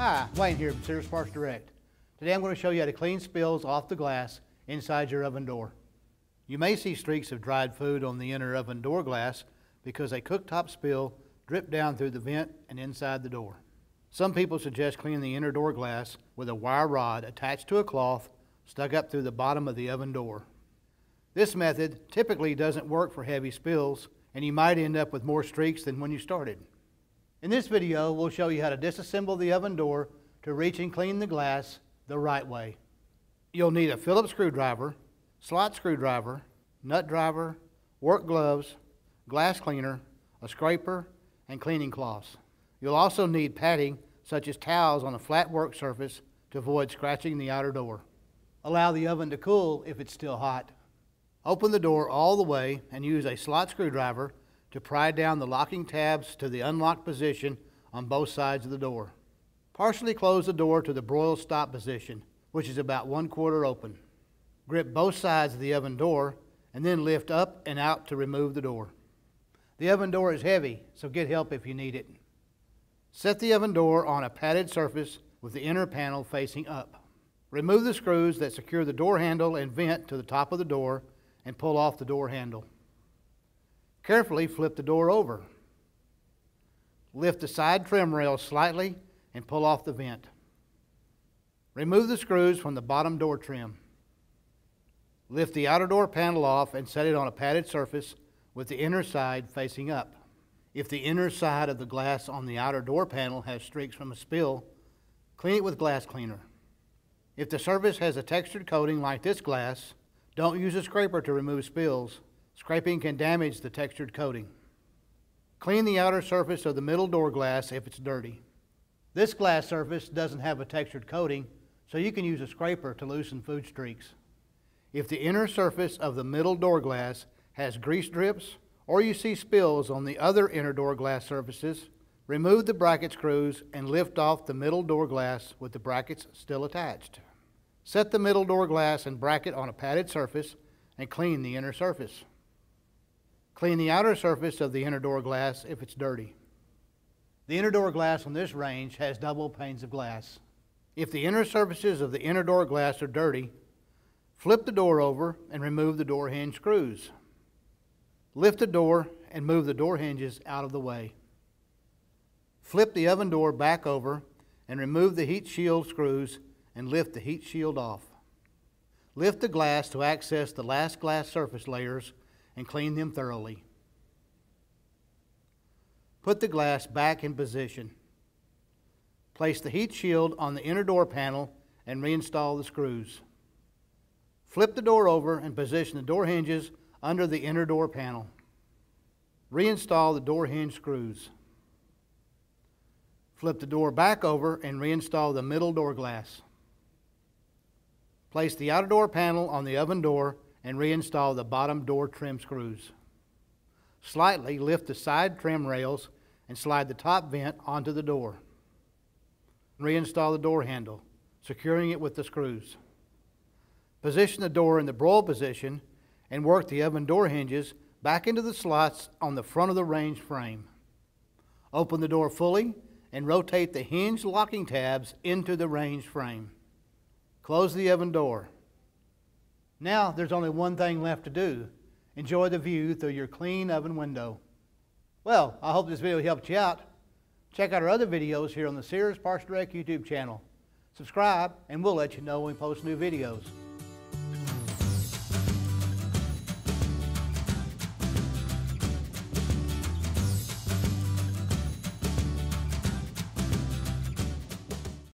Hi, Wayne here from Sears PartsDirect. Today I'm going to show you how to clean spills off the glass inside your oven door. You may see streaks of dried food on the inner oven door glass because a cooktop spill dripped down through the vent and inside the door. Some people suggest cleaning the inner door glass with a wire rod attached to a cloth stuck up through the bottom of the oven door. This method typically doesn't work for heavy spills, and you might end up with more streaks than when you started. In this video, we'll show you how to disassemble the oven door to reach and clean the glass the right way. You'll need a Phillips screwdriver, slot screwdriver, nut driver, work gloves, glass cleaner, a scraper, and cleaning cloths. You'll also need padding such as towels on a flat work surface to avoid scratching the outer door. Allow the oven to cool if it's still hot. Open the door all the way and use a slot screwdriver to pry down the locking tabs to the unlocked position on both sides of the door. Partially close the door to the broil stop position, which is about 1/4 open. Grip both sides of the oven door and then lift up and out to remove the door. The oven door is heavy, so get help if you need it. Set the oven door on a padded surface with the inner panel facing up. Remove the screws that secure the door handle and vent to the top of the door and pull off the door handle. Carefully flip the door over. Lift the side trim rail slightly and pull off the vent. Remove the screws from the bottom door trim. Lift the outer door panel off and set it on a padded surface with the inner side facing up. If the inner side of the glass on the outer door panel has streaks from a spill, clean it with glass cleaner. If the surface has a textured coating like this glass, don't use a scraper to remove spills. Scraping can damage the textured coating. Clean the outer surface of the middle door glass if it's dirty. This glass surface doesn't have a textured coating, so you can use a scraper to loosen food streaks. If the inner surface of the middle door glass has grease drips, or you see spills on the other inner door glass surfaces, remove the bracket screws and lift off the middle door glass with the brackets still attached. Set the middle door glass and bracket on a padded surface and clean the inner surface. Clean the outer surface of the inner door glass if it's dirty. The inner door glass on this range has double panes of glass. If the inner surfaces of the inner door glass are dirty, flip the door over and remove the door hinge screws. Lift the door and move the door hinges out of the way. Flip the oven door back over and remove the heat shield screws and lift the heat shield off. Lift the glass to access the last glass surface layers and clean them thoroughly. Put the glass back in position. Place the heat shield on the inner door panel and reinstall the screws. Flip the door over and position the door hinges under the inner door panel. Reinstall the door hinge screws. Flip the door back over and reinstall the middle door glass. Place the outer door panel on the oven door and reinstall the bottom door trim screws. Slightly lift the side trim rails and slide the top vent onto the door. Reinstall the door handle, securing it with the screws. Position the door in the broil position and work the oven door hinges back into the slots on the front of the range frame. Open the door fully and rotate the hinge locking tabs into the range frame. Close the oven door. Now there's only one thing left to do. Enjoy the view through your clean oven window. Well, I hope this video helped you out. Check out our other videos here on the Sears PartsDirect YouTube channel. Subscribe and we'll let you know when we post new videos.